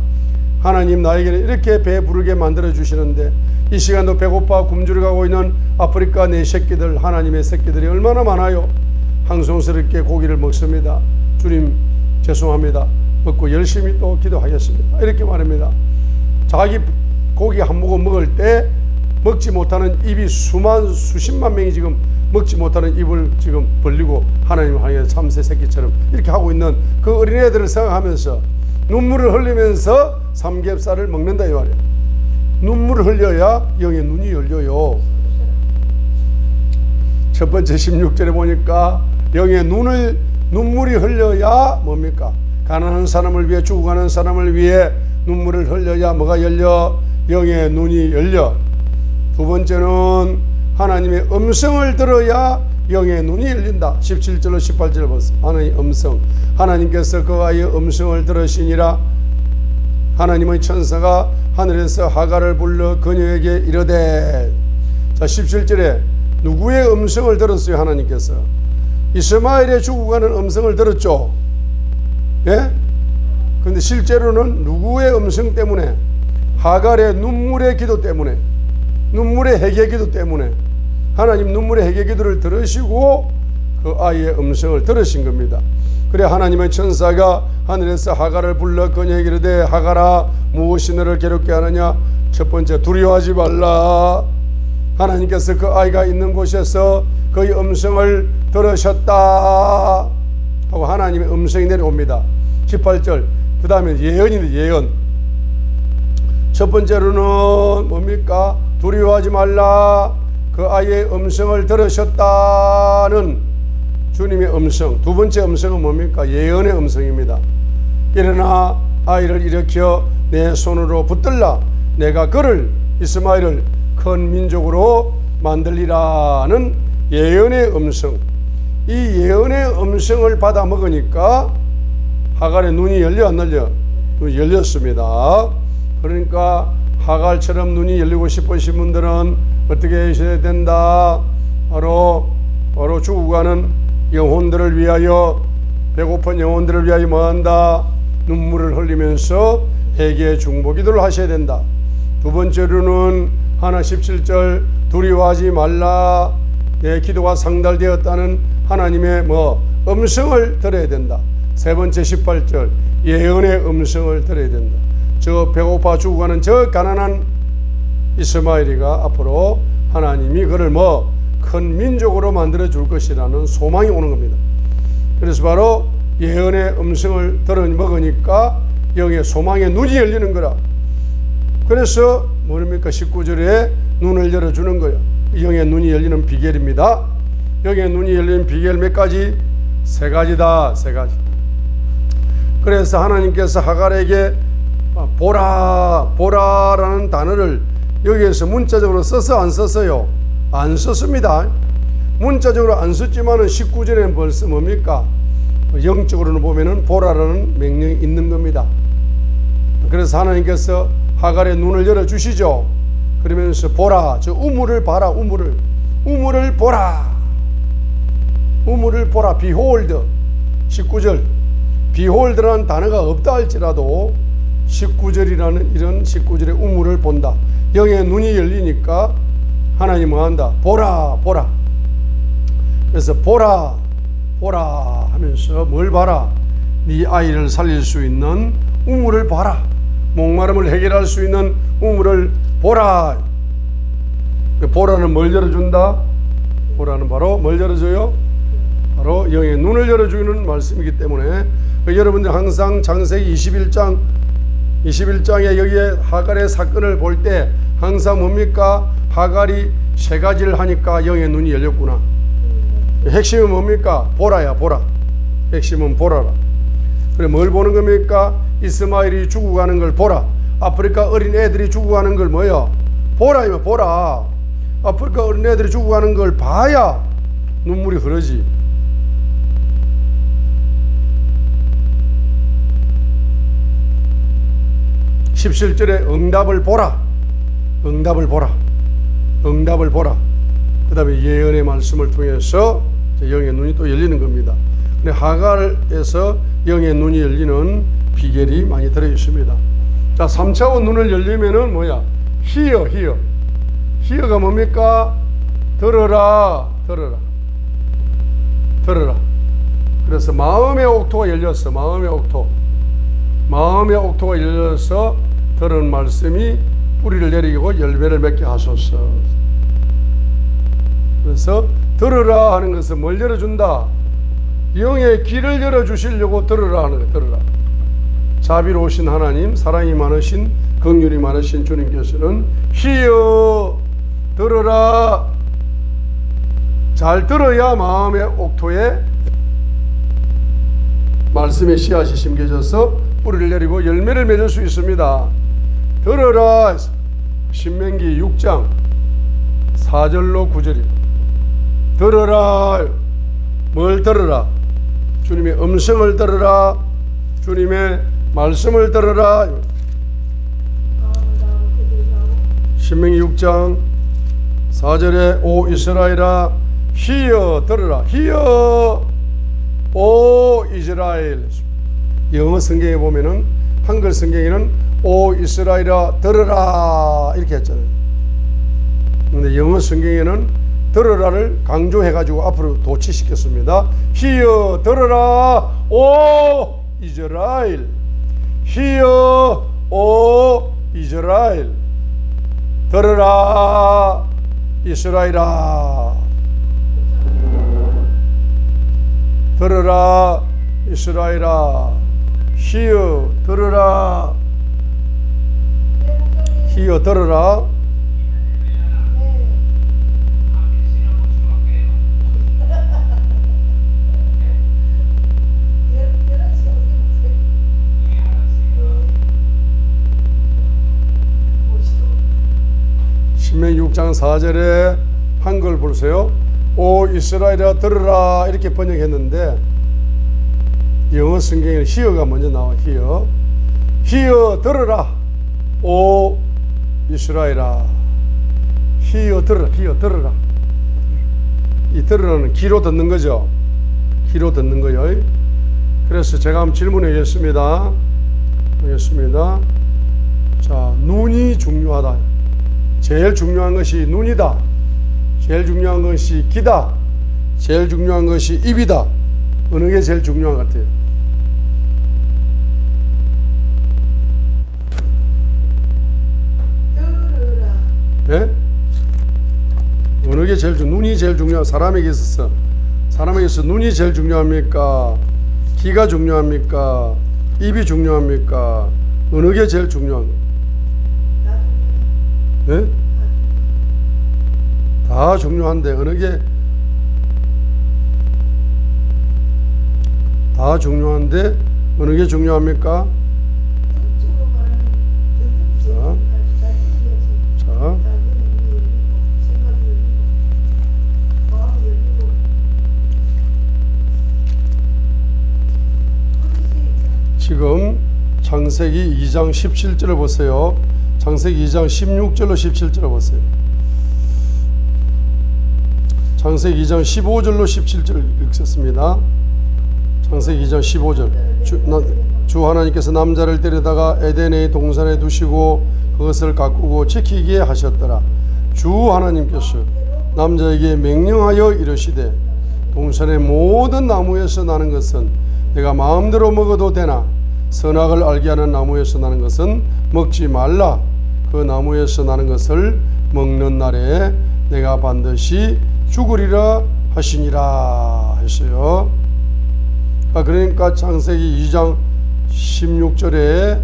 S1: 하나님 나에게는 이렇게 배부르게 만들어 주시는데 이 시간도 배고파 굶주려 가고 있는 아프리카 내 새끼들, 하나님의 새끼들이 얼마나 많아요. 항송스럽게 고기를 먹습니다. 주님 죄송합니다. 먹고 열심히 또 기도하겠습니다. 이렇게 말합니다. 자기 고기 한 모금 먹을 때 먹지 못하는 입이 수십만 명이 지금 먹지 못하는 입을 지금 벌리고 하나님을 향해 참새 새끼처럼 이렇게 하고 있는 그 어린애들을 생각하면서 눈물을 흘리면서 삼겹살을 먹는다 이 말이에요. 눈물을 흘려야 영의 눈이 열려요. 첫 번째 16절에 보니까 영의 눈물이 흘려야 뭡니까? 가난한 사람을 위해, 죽어가는 사람을 위해 눈물을 흘려야 뭐가 열려? 영의 눈이 열려. 두 번째는 하나님의 음성을 들어야 영의 눈이 열린다. 17절로 18절 보세요. 하나님의 음성. 하나님께서 그 아이의 음성을 들으시니라. 하나님의 천사가 하늘에서 하갈을 불러 그녀에게 이르되. 자, 17절에 누구의 음성을 들었어요? 하나님께서 이스마엘의 죽어가는 음성을 들었죠. 예? 근데 실제로는 누구의 음성 때문에? 하갈의 눈물의 기도 때문에, 눈물의 회개 기도 때문에 하나님 눈물의 회개 기도를 들으시고 그 아이의 음성을 들으신 겁니다. 그래 하나님의 천사가 하늘에서 하갈을 불렀거니 이르되 하갈아 무엇이 너를 괴롭게 하느냐? 첫 번째, 두려워하지 말라. 하나님께서 그 아이가 있는 곳에서 그의 음성을 들으셨다 하고 하나님의 음성이 내려옵니다. 18절. 그 다음에 예언입니다. 예언. 첫 번째로는 뭡니까? 두려워하지 말라. 그 아이의 음성을 들으셨다는 주님의 음성. 두 번째 음성은 뭡니까? 예언의 음성입니다. 일어나 아이를 일으켜 내 손으로 붙들라. 내가 그를, 이스마엘을 큰 민족으로 만들리라는 예언의 음성. 이 예언의 음성을 받아 먹으니까 하갈의 눈이 열려 안 열려? 눈이 열렸습니다. 그러니까 하갈처럼 눈이 열리고 싶으신 분들은 어떻게 하셔야 된다? 바로 죽어가는 영혼들을 위하여, 배고픈 영혼들을 위하여 뭐한다? 눈물을 흘리면서 회개의 중보기도를 하셔야 된다. 두 번째로는 하나 17절 두려워하지 말라. 내 기도가 상달되었다는 하나님의 음성을 들어야 된다. 세 번째 18절 예언의 음성을 들어야 된다. 저 배고파 죽어가는 저 가난한 이스마엘이가 앞으로 하나님이 그를 큰 민족으로 만들어 줄 것이라는 소망이 오는 겁니다. 그래서 바로 예언의 음성을 들어 먹으니까 영의 소망의 눈이 열리는 거라. 그래서 뭡니까? 19절에 눈을 열어주는 거야. 영의 눈이 열리는 비결입니다. 영의 눈이 열리는 비결 몇 가지? 세 가지다. 세 가지. 그래서 하나님께서 하갈에게 보라라는 단어를 여기에서 문자적으로 써서 안 썼어요? 안 썼습니다. 문자적으로 안 썼지만은 19절에는 벌써 뭡니까? 영적으로는 보면은 보라라는 명령이 있는 겁니다. 그래서 하나님께서 하갈의 눈을 열어주시죠. 그러면서 보라, 저 우물을 봐라. 우물을 보라. 우물을 보라. behold. 19절 behold라는 단어가 없다 할지라도 19절이라는 이런 19절의 우물을 본다. 영의 눈이 열리니까 하나님 뭐 한다? 보라. 그래서 보라 하면서 뭘 봐라? 네 아이를 살릴 수 있는 우물을 봐라. 목마름을 해결할 수 있는 우물을 보라. 보라는 뭘 열어준다? 보라는 바로 뭘 열어줘요? 바로 영의 눈을 열어주는 말씀이기 때문에 여러분들 항상 창세기 21장에 여기에 하갈의 사건을 볼 때 항상 뭡니까? 하갈이 세 가지를 하니까 영의 눈이 열렸구나. 핵심은 뭡니까? 보라야. 핵심은 보라라. 그래 뭘 보는 겁니까? 이스마엘이 죽어가는 걸 보라. 아프리카 어린 애들이 죽어가는 걸 뭐야? 보라요. 보라. 아프리카 어린 애들이 죽어가는 걸 봐야 눈물이 흐르지. (17절에) 응답을 보라. 그 다음에 예언의 말씀을 통해서 영의 눈이 또 열리는 겁니다. 근데 하갈에서 영의 눈이 열리는 비결이 많이 들어 있습니다. 자, 3차원 눈을 열리면은 뭐야? 히어가 뭡니까? 들어라. 그래서 마음의 옥토가 열렸어. 마음의 옥토가 열려서 들은 말씀이 뿌리를 내리고 열매를 맺게 하소서. 그래서 들으라 하는 것은 뭘 열어준다? 영의 길을 열어주시려고 들으라 하는 거예요. 들으라. 자비로우신 하나님, 사랑이 많으신, 긍휼이 많으신 주님께서는 히어 들으라. 잘 들어야 마음의 옥토에 말씀의 씨앗이 심겨져서 뿌리를 내리고 열매를 맺을 수 있습니다. 들어라. 신명기 6장 4절로 9절이에요. 들어라. 뭘 들어라? 주님의 음성을 들어라. 주님의 말씀을 들어라. 신명기 6장 4절에 오 이스라엘아 히어 들어라. 히어 오 이스라엘. 영어 성경에 보면은 한글 성경에는 오 이스라엘아 들으라 이렇게 했잖아요. 근데 영어 성경에는 들으라를 강조해가지고 앞으로 도치시켰습니다. Hear 들으라 오 이스라엘. Hear 오 이스라엘. 들으라 이스라엘아. 들으라 이스라엘아. Hear 들으라. Hear 들으라. 신명기 6장 4절에 한글 보세요. 오 이스라엘아 들으라 이렇게 번역했는데 영어 성경에는 히어가 먼저 나와. 히어. 히어 들으라 오 이스라엘아. 히어 들으라. 히어 들으라. 이 들으라는 귀로 듣는 거죠. 귀로 듣는 거요. 그래서 제가 한번 질문하겠습니다. 자, 눈이 중요하다. 제일 중요한 것이 눈이다. 제일 중요한 것이 귀다. 제일 중요한 것이 입이다. 어느 게 제일 중요한 것 같아요? 예? 어느 게 제일 눈이 제일 중요한 사람에게 있어서 눈이 제일 중요합니까? 귀가 중요합니까? 입이 중요합니까? 어느 게 제일 중요한 거예요? 예? 다 중요한데 어느 게 다 중요한데 어느 게 중요합니까? 자, 지금 창세기 2장 17절을 보세요. 창세기 2장 16절로 17절을 보세요. 창세기 2장 15절로 17절을 읽겠습니다. 창세기 2장 15절. 주 하나님께서 남자를 데려다가 에덴의 동산에 두시고 그것을 가꾸고 지키게 하셨더라. 주 하나님께서 남자에게 명령하여 이르시되 동산의 모든 나무에서 나는 것은 내가 마음대로 먹어도 되나 선악을 알게 하는 나무에서 나는 것은 먹지 말라. 그 나무에서 나는 것을 먹는 날에 내가 반드시 죽으리라 하시니라 했어요. 그러니까 창세기 2장 16절에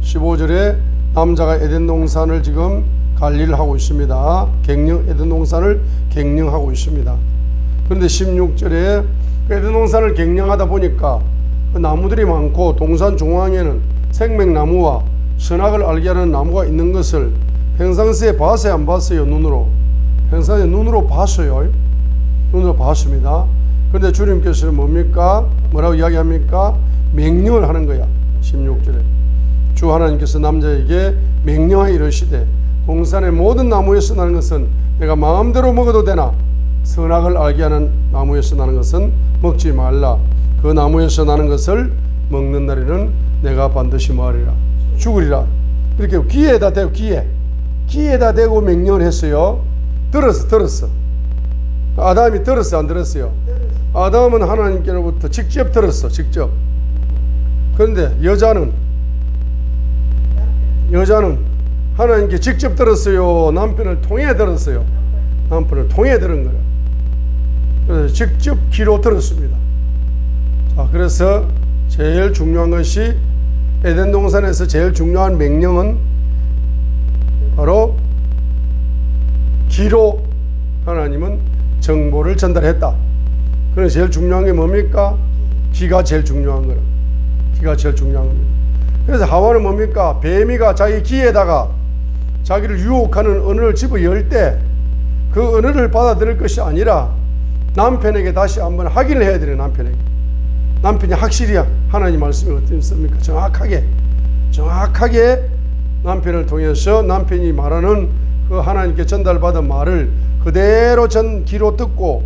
S1: 15절에 남자가 에덴 동산을 지금 관리를 하고 있습니다. 에덴 동산을 경영하고 있습니다. 그런데 16절에 에덴 동산을 경영하다 보니까 그 나무들이 많고 동산 중앙에는 생명나무와 선악을 알게 하는 나무가 있는 것을 평상시에 봤어요? 안 봤어요? 눈으로? 평상시에 눈으로 봤어요. 눈으로 봤습니다. 그런데 주님께서는 뭡니까? 뭐라고 이야기합니까? 명령을 하는 거야. 16절에 주 하나님께서 남자에게 명령하여 이르시되 동산의 모든 나무에서 나는 것은 내가 마음대로 먹어도 되나 선악을 알게 하는 나무에서 나는 것은 먹지 말라. 그 나무에서 나는 것을 먹는 날에는 내가 반드시 뭐하리라? 죽으리라. 이렇게 귀에다 대고 귀에다 대고 명령을 했어요. 들었어. 아담이 들었어, 안 들었어요? 아담은 하나님께로부터 직접 들었어, 직접. 그런데 여자는 하나님께 직접 들었어요? 남편을 통해 들었어요? 남편을 통해 들은 거야. 그래서 직접 귀로 들었습니다. 자, 그래서 제일 중요한 것이 에덴 동산에서 제일 중요한 명령은 바로 귀로 하나님은 정보를 전달했다. 그래서 제일 중요한 게 뭡니까? 귀가 제일 중요한 거라. 귀가 제일 중요한 겁니다. 그래서 하와는 뭡니까? 뱀이가 자기 귀에다가 자기를 유혹하는 언어를 집어 열 때 그 언어를 받아들일 것이 아니라 남편에게 다시 한번 확인을 해야 돼요. 남편이 확실히 하나님 말씀이 어떻습니까? 정확하게 남편을 통해서 남편이 말하는 그 하나님께 전달받은 말을 그대로 귀로 듣고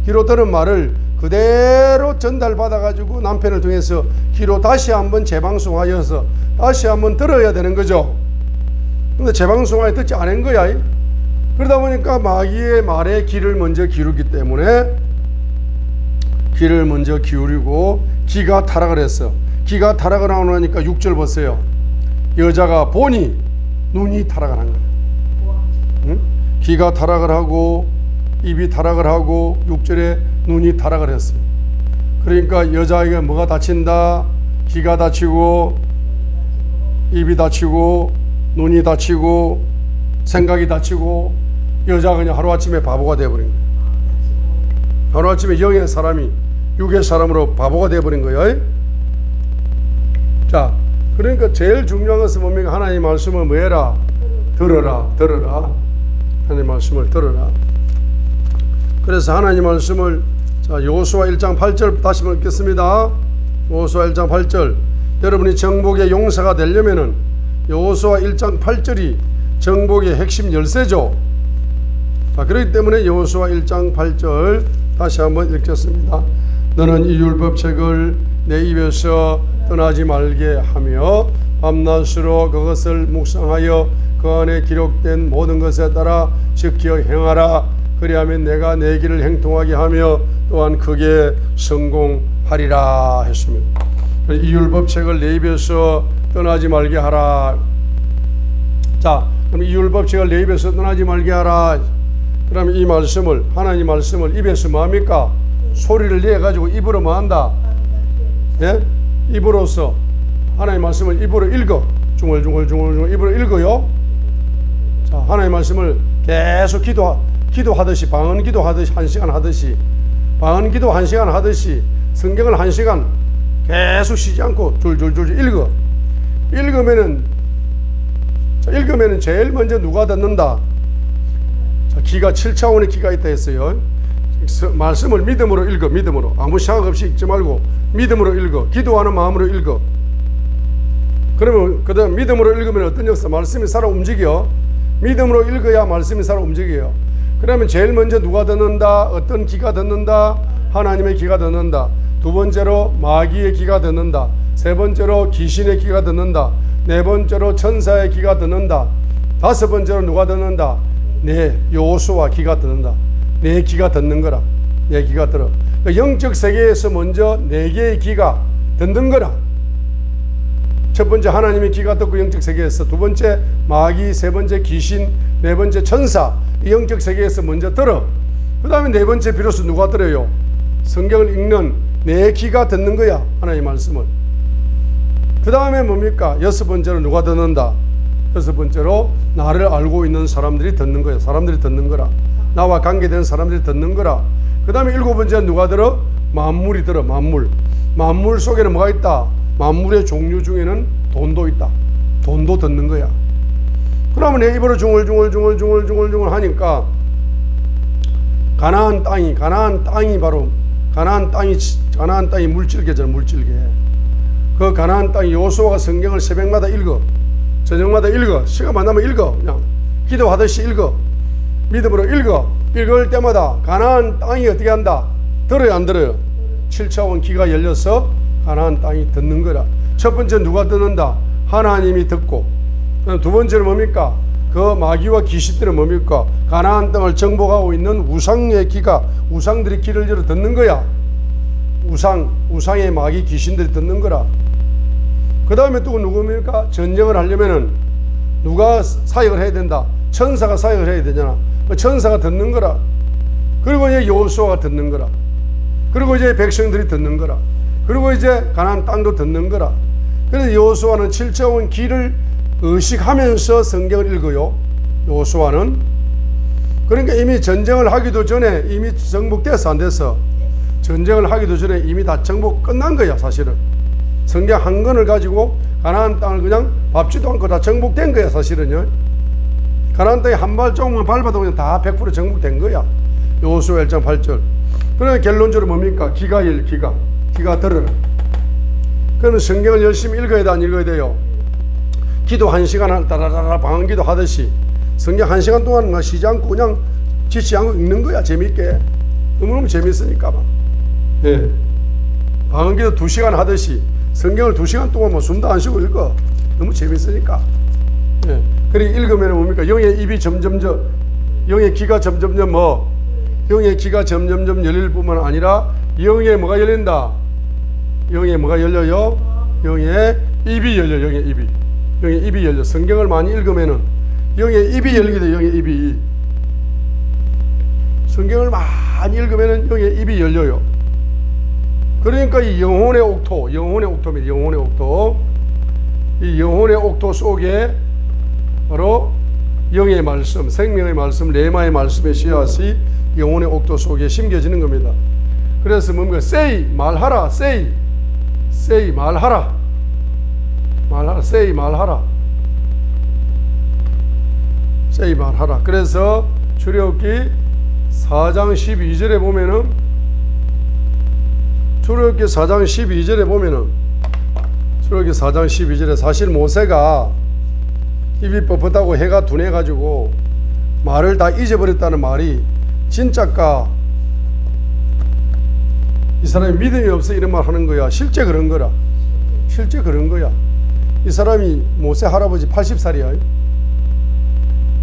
S1: 귀로 들은 말을 그대로 전달받아가지고 남편을 통해서 귀로 다시 한번 재방송하여서 다시 한번 들어야 되는 거죠. 근데 재방송하여 듣지 않은 거야. 그러다 보니까 마귀의 말에 귀를 먼저 기울기 때문에 귀를 먼저 기울이고 귀가 타락을 했어. 귀가 타락을 하고 나니까 6절 보세요. 여자가 보니 눈이 타락을 한 거야. 응? 귀가 타락을 하고 입이 타락을 하고 6절에 눈이 타락을 했어요. 그러니까 여자에게 뭐가 다친다? 귀가 다치고 입이 다치고 눈이 다치고 생각이 다치고 여자가 그냥 하루아침에 바보가 되어버린 거예요. 하루아침에 영의 사람이 육의 사람으로 바보가 되어버린 거예요. 자, 그러니까 제일 중요한 것은 뭡니까? 하나님의 말씀을 뭐 해라? 들어라. 하나님의 말씀을 들어라. 그래서 하나님의 말씀을 자, 여호수아 1장 8절 다시 한번 읽겠습니다. 여호수아 1장 8절. 여러분이 정복의 용사가 되려면은 여호수아 1장 8절이 정복의 핵심 열쇠죠. 자, 그렇기 때문에 여호수아 1장 8절 다시 한번 읽겠습니다. 너는 이 율법책을 내 입에서 떠나지 말게 하며 밤낮으로 그것을 묵상하여 그 안에 기록된 모든 것에 따라 지켜 행하라. 그리하면 내가 내 길을 행통하게 하며 또한 크게 성공하리라 했습니다. 이 율법책을 내 입에서 떠나지 말게 하라. 자, 그럼 이 율법책을 내 입에서 떠나지 말게 하라. 그러면 이 말씀을, 하나님 말씀을 입에서 뭐합니까? 소리를 내가지고 입으로 뭐한다? 예? 입으로서 하나님 말씀을 입으로 읽어. 중얼중얼 입으로 읽어요. 자, 하나님 말씀을 계속 기도하듯이, 방언 기도하듯이 1시간 하듯이, 방언 기도 1시간 하듯이 성경을 1시간 계속 쉬지 않고 줄줄줄 읽어. 읽으면은 제일 먼저 누가 듣는다? 자, 기가 7차원의 기가 있다 했어요. 말씀을 믿음으로 읽어. 믿음으로. 아무 생각 없이 읽지 말고 믿음으로 읽어. 기도하는 마음으로 읽어. 그러면 그다음 믿음으로 읽으면 어떤 역사? 말씀이 살아 움직여. 믿음으로 읽어야 말씀이 살아 움직여요. 그러면 제일 먼저 누가 듣는다? 어떤 기가 듣는다? 하나님의 기가 듣는다. 두 번째로 마귀의 기가 듣는다. 세 번째로 귀신의 기가 듣는다. 네 번째로 천사의 기가 듣는다. 다섯 번째로 누가 듣는다? 내 여호수아 기가 듣는다. 내 기가 듣는 거라. 내 기가 들어. 영적 세계에서 먼저 네 개의 기가 듣는 거라. 첫 번째 하나님의 기가 듣고 영적 세계에서, 두 번째 마귀, 세 번째 귀신, 네 번째 천사, 이 영적 세계에서 먼저 들어. 그 다음에 네 번째 비로소 누가 들어요? 성경을 읽는 내 귀가 듣는 거야. 하나님의 말씀을. 그 다음에 뭡니까? 여섯 번째로 누가 듣는다? 여섯 번째로 나를 알고 있는 사람들이 듣는 거야. 사람들이 듣는 거라. 나와 관계된 사람들이 듣는 거라. 그 다음에 일곱 번째 누가 들어? 만물이 들어. 만물 속에는 뭐가 있다? 만물의 종류 중에는 돈도 있다. 돈도 듣는 거야. 그러면 내 입으로 중얼중얼 하니까 가나안 땅이 물질계잖아. 물질계. 그 가나안 땅이 여호수아가 성경을 새벽마다 읽어. 저녁마다 읽어. 시간 만나면 읽어. 그냥 기도하듯이 읽어. 믿음으로 읽어. 읽을 때마다 가나안 땅이 어떻게 한다? 들어요, 안 들어요? 7차원 귀가 열려서 가나안 땅이 듣는 거라. 첫 번째 누가 듣는다? 하나님이 듣고. 두 번째는 뭡니까? 그 마귀와 귀신들은 뭡니까? 가나안 땅을 정복하고 있는 우상의 귀가, 우상들이 귀를 열어 듣는 거야. 우상의 마귀 귀신들이 듣는 거라. 그 다음에 또 누구입니까? 전쟁을 하려면은 누가 사역을 해야 된다? 천사가 사역을 해야 되잖아. 천사가 듣는 거라. 그리고 이제 여호수아가 듣는 거라. 그리고 이제 백성들이 듣는 거라. 그리고 이제 가나안 땅도 듣는 거라. 그래서 여호수아는 7차원 귀를 의식하면서 성경을 읽어요. 여호수아는. 그러니까 이미 전쟁을 하기도 전에 이미 정복돼서 안 돼서 전쟁을 하기도 전에 이미 다 정복 끝난 거야. 사실은 성경 한 권을 가지고 가나안 땅을 그냥 밟지도 않고 다 정복된 거야. 사실은요. 가나안 땅에 한 발조금만 밟아도 그냥 다 100% 정복된 거야. 여호수아 1장 8절. 그러면 결론적으로 뭡니까? 기가 들어라. 그러면 성경을 열심히 읽어야 돼, 안 읽어야 돼요? 기도 1시간 따라라라 방언기도 하듯이 성경 1시간 동안 막 쉬지 않고 그냥 지치 않고 읽는 거야. 재밌게. 너무너무 재밌으니까 막. 예. 방언기도 2시간 하듯이 성경을 2시간 동안 뭐 숨도 안 쉬고 읽어. 너무 재밌으니까. 예. 그리고 읽으면 뭡니까? 영의 입이 점점점, 영의 귀가 점점점 영의 귀가 점점점 열릴 뿐만 아니라 영의 뭐가 열린다? 영의 뭐가 열려요? 영의 입이 열려. 영의 입이. 영의 입이 열려. 성경을 많이 읽으면은 영의 입이 열리게 돼. 영의 입이. 성경을 많이 읽으면은 영의 입이 열려요. 그러니까 이 영혼의 옥토입니다. 영혼의 옥토. 이 영혼의 옥토 속에 바로 영의 말씀, 생명의 말씀, 레마의 말씀의 씨앗이 영혼의 옥토 속에 심겨지는 겁니다. 그래서 뭡니까? say, 말하라. say, 말하라. say, 말하라. 그래서 출애굽기 4장 12절에 보면은 출애굽기 4장 12절에 사실 모세가 입이 뻣뻣하고 해가 둔해가지고 말을 다 잊어버렸다는 말이 진짜까 이 사람이 믿음이 없어 이런 말 하는 거야. 실제 그런 거야. 이 사람이 모세 할아버지 80살이야.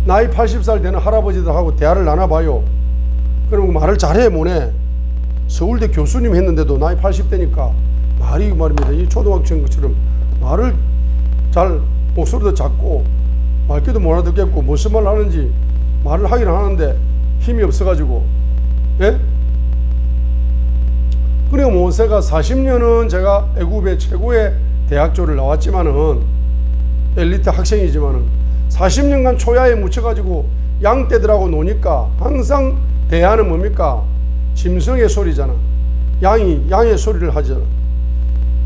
S1: 나이 80살 되는 할아버지들하고 대화를 나눠봐요. 그럼 말을 잘해 못해? 서울대 교수님 했는데도 나이 80대니까 말이 말입니다. 이 초등학생처럼 말을 잘 목소리도 작고 말귀도 못 알아듣겠고 무슨 말 하는지 말을 하긴 하는데 힘이 없어가지고 예? 그리고 모세가 40년은 제가 애굽의 최고의 대학교를 나왔지만은 엘리트 학생이지만은 40년간 초야에 묻혀가지고 양떼들하고 노니까 항상 대하는 뭡니까? 짐승의 소리잖아. 양의 소리를 하잖아.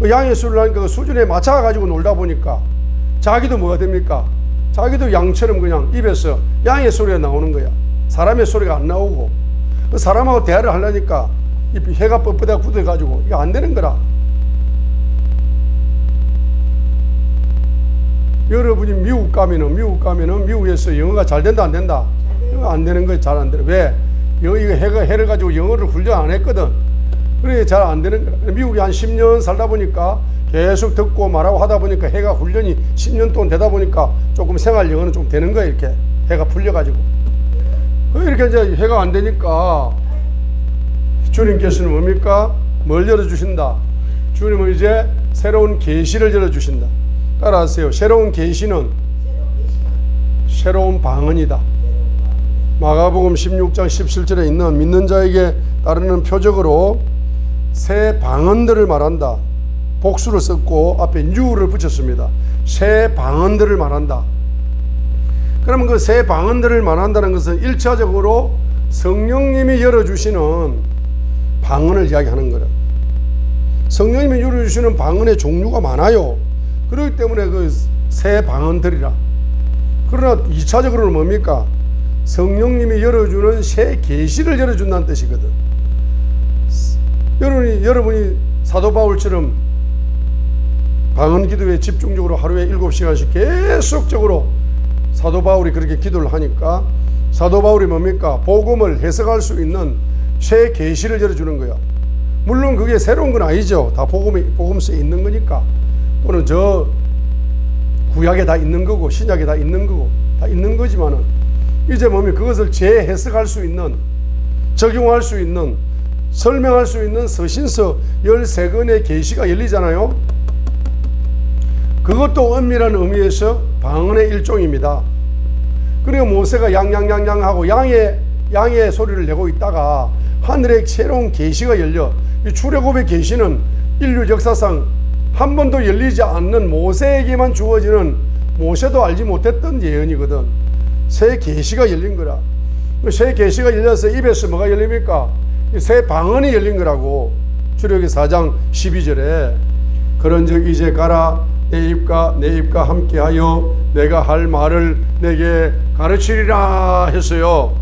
S1: 그 양의 소리를 하니까 그 수준에 맞춰가지고 놀다 보니까 자기도 뭐가 됩니까? 자기도 양처럼 그냥 입에서 양의 소리가 나오는 거야. 사람의 소리가 안 나오고. 그 사람하고 대화를 하려니까 해가 뻣뻣하게 굳어가지고 이게 안 되는 거라. 여러분이 미국 가면은 미국에서 영어가 잘 된다 안 된다? 영어 안 되는 거야. 잘 안 되는. 왜? 이거 해를 가지고 영어를 훈련 안 했거든. 그래 잘 안 되는 거야. 미국에 한 10년 살다 보니까 계속 듣고 말하고 하다 보니까 해가 훈련이 10년 동안 되다 보니까 조금 생활 영어는 좀 되는 거야. 이렇게 해가 풀려가지고. 이렇게 이제 해가 안 되니까 주님께서는 뭡니까? 뭘 열어주신다? 주님은 이제 새로운 계시를 열어주신다. 따라하세요. 새로운 계시는 새로운 방언이다. 마가복음 16장 17절에 있는 믿는 자에게 따르는 표적으로 새 방언들을 말한다. 복수를 썼고 앞에 new를 붙였습니다. 새 방언들을 말한다. 그러면 그 새 방언들을 말한다는 것은 1차적으로 성령님이 열어주시는 방언을 이야기하는 거라. 성령님이 열어주시는 방언의 종류가 많아요. 그렇기 때문에 그 새 방언들이라. 그러나 2차적으로는 뭡니까? 성령님이 열어주는 새 계시를 열어준다는 뜻이거든. 여러분이 사도 바울처럼 방언 기도에 집중적으로 하루에 7시간씩 계속적으로 사도 바울이 그렇게 기도를 하니까 사도 바울이 뭡니까? 복음을 해석할 수 있는 새 계시를 열어주는 거야. 물론 그게 새로운 건 아니죠. 다 복음서에 있는 거니까. 또는 저 구약에 다 있는 거고 신약에 다 있는 거고 다 있는 거지만은 이제 뭡니까? 그것을 재해석할 수 있는, 적용할 수 있는, 설명할 수 있는 서신서 13권의 계시가 열리잖아요. 그것도 엄밀한 의미에서 방언의 일종입니다. 그리고 모세가 양양양양하고 양의 소리를 내고 있다가 하늘에 새로운 계시가 열려. 이 출애굽의 계시는 인류 역사상 한 번도 열리지 않는 모세에게만 주어지는, 모세도 알지 못했던 예언이거든. 새 계시가 열린 거라. 새 계시가 열려서 입에서 뭐가 열립니까? 새 방언이 열린 거라고. 출애굽기 4장 12절에 그런즉 이제 가라 내 입과 함께하여 내가 할 말을 내게 가르치리라 했어요.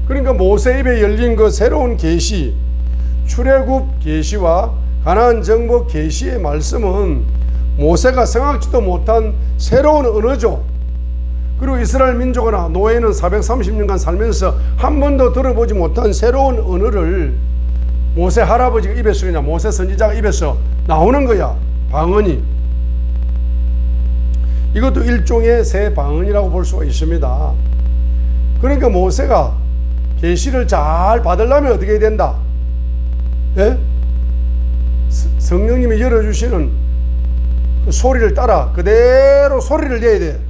S1: 그러니까 모세 입에 열린 그 새로운 계시, 출애굽 계시와 가나안 정복 계시의 말씀은 모세가 생각지도 못한 새로운 언어죠. 그리고 이스라엘 민족이나 노예는 430년간 살면서 한 번도 들어보지 못한 새로운 언어를 모세 할아버지가 입에서 그냥 모세 선지자가 입에서 나오는 거야. 방언이. 이것도 일종의 새 방언이라고 볼 수가 있습니다. 그러니까 모세가 계시를 잘 받으려면 어떻게 해야 된다? 예? 성령님이 열어주시는 그 소리를 따라 그대로 소리를 내야 돼.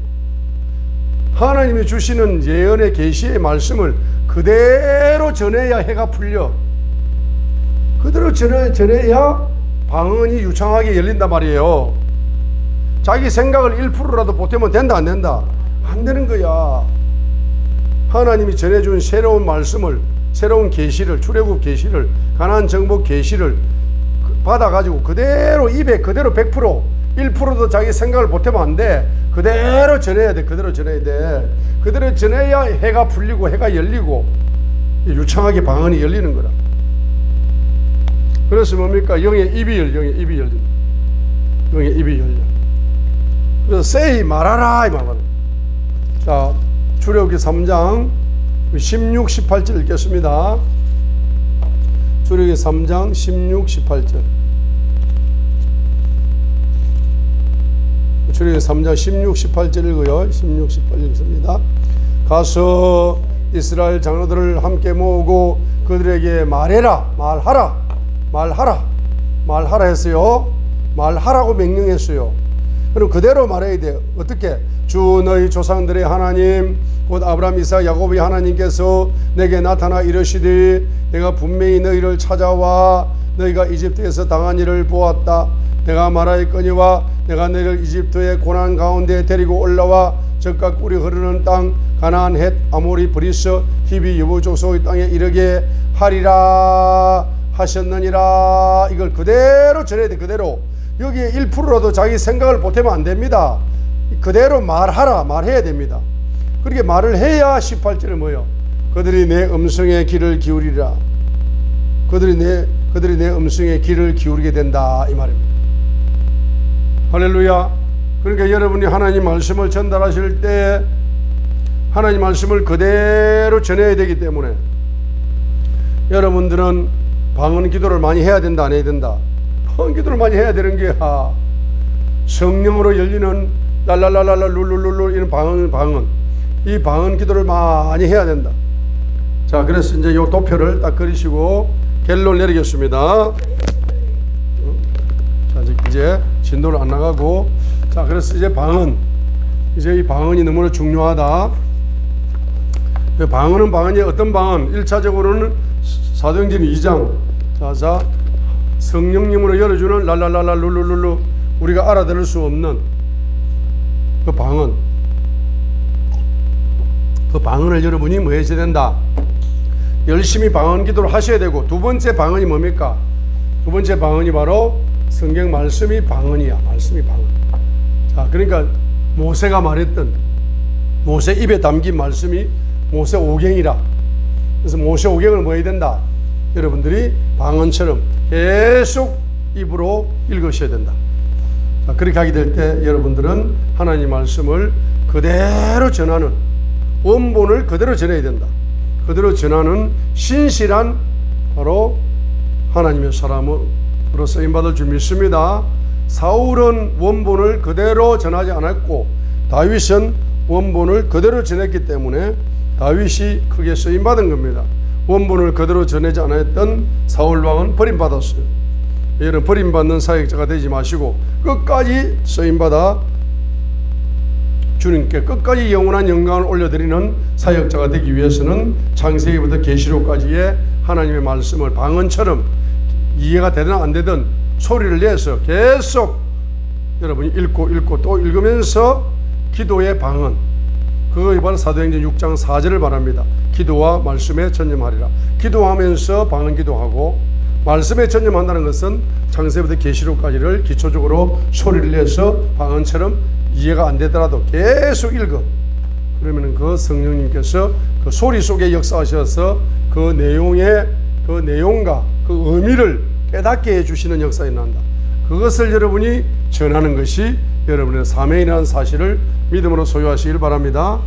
S1: 하나님이 주시는 예언의 계시의 말씀을 그대로 전해야 해가 풀려. 그대로 전해야 방언이 유창하게 열린단 말이에요. 자기 생각을 1%라도 보태면 된다 안 된다? 안 되는 거야. 하나님이 전해준 새로운 말씀을, 새로운 계시를, 출애굽 계시를, 가나안 정복 계시를 받아가지고 그대로 입에 그대로 100%, 1%도 자기 생각을 보태면 안 돼. 그대로 전해야 돼. 그대로 전해야 돼. 그대로 전해야 해가 풀리고 해가 열리고 유창하게 방언이 열리는 거라. 그래서 뭡니까? 영의 입이 열려. 영의 입이 열린다. 영의 입이 열려. 그래서 say 말하라 이 말은. 자, 출애굽기 3장 16, 18절 읽겠습니다. 출애굽기 3장 16, 18절. 출애굽기 3장 16, 18절 읽어요. 16, 18절 읽습니다. 가서 이스라엘 장로들을 함께 모으고 그들에게 말해라, 말하라 했어요. 말하라고 명령했어요. 그럼 그대로 말해야 돼요. 어떻게? 주 너희 조상들의 하나님 곧 아브라함 이삭 야곱의 하나님께서 내게 나타나 이르시되 내가 분명히 너희를 찾아와 너희가 이집트에서 당한 일을 보았다. 내가 말하였거니와 내가 너희를 이집트의 고난 가운데 데리고 올라와 적과 꿀이 흐르는 땅 가나안 헷 아모리 브리스 히비 여부족 소의 땅에 이르게 하리라 하셨느니라. 이걸 그대로 전해야 돼. 그대로. 여기에 1%라도 자기 생각을 보태면 안 됩니다. 그대로 말해야 됩니다. 그렇게 말을 해야 18절에 뭐요? 그들이 내 음성에 귀를 기울이라. 그들이 내 음성에 귀를 기울이게 된다 이 말입니다. 할렐루야. 그러니까 여러분이 하나님 말씀을 전달하실 때 하나님 말씀을 그대로 전해야 되기 때문에 여러분들은 방언 기도를 많이 해야 된다 안 해야 된다? 방언 기도를 많이 해야 되는 게야. 성령으로 열리는 랄랄랄랄라 룰룰룰루 이런 방언 이 방언 기도를 많이 해야 된다. 자, 그래서 이제 요 도표를 딱 그리시고 결론 내리겠습니다. 자, 이제 진도를 안 나가고, 자, 그래서 이제 방언, 이제 이 방언이 너무나 중요하다. 방언은 방언이 어떤 방언? 1차적으로는 사도행전 2장, 자 성령님으로 열어주는 랄랄랄라 룰룰룰루 우리가 알아들을 수 없는 그 방언, 그 방언을 여러분이 뭐 해야 된다? 열심히 방언 기도를 하셔야 되고, 두 번째 방언이 뭡니까? 두 번째 방언이 바로 성경 말씀이 방언이야. 말씀이 방언. 자, 그러니까 모세가 말했던 모세 입에 담긴 말씀이 모세 오경이라. 그래서 모세 오경을 뭐 해야 된다? 여러분들이 방언처럼 계속 입으로 읽으셔야 된다. 자, 그렇게 하게 될 때 여러분들은 하나님 말씀을 그대로 전하는, 원본을 그대로 전해야 된다. 그대로 전하는 신실한 바로 하나님의 사람으로 쓰임받을 줄 믿습니다. 사울은 원본을 그대로 전하지 않았고 다윗은 원본을 그대로 전했기 때문에 다윗이 크게 쓰임받은 겁니다. 원본을 그대로 전하지 않았던 사울왕은 버림받았어요. 여러분, 버림받는 사역자가 되지 마시고 끝까지 쓰임받아 주님께 끝까지 영원한 영광을 올려드리는 사역자가 되기 위해서는 창세기부터 계시록까지의 하나님의 말씀을 방언처럼 이해가 되든 안 되든 소리를 내서 계속 여러분이 읽고 또 읽으면서 기도의 방언, 그거 바로 사도행전 6장 4절을 말합니다. 기도와 말씀에 전념하리라. 기도하면서 방언 기도하고, 말씀에 전념한다는 것은 창세부터 계시록까지를 기초적으로 소리를 내서 방언처럼 이해가 안 되더라도 계속 읽어. 그러면 그 성령님께서 그 소리 속에 역사하셔서 그 내용의 그 내용과 그 의미를 깨닫게 해주시는 역사가 일어난다. 그것을 여러분이 전하는 것이 여러분의 사명이라는 사실을 믿음으로 소유하시길 바랍니다.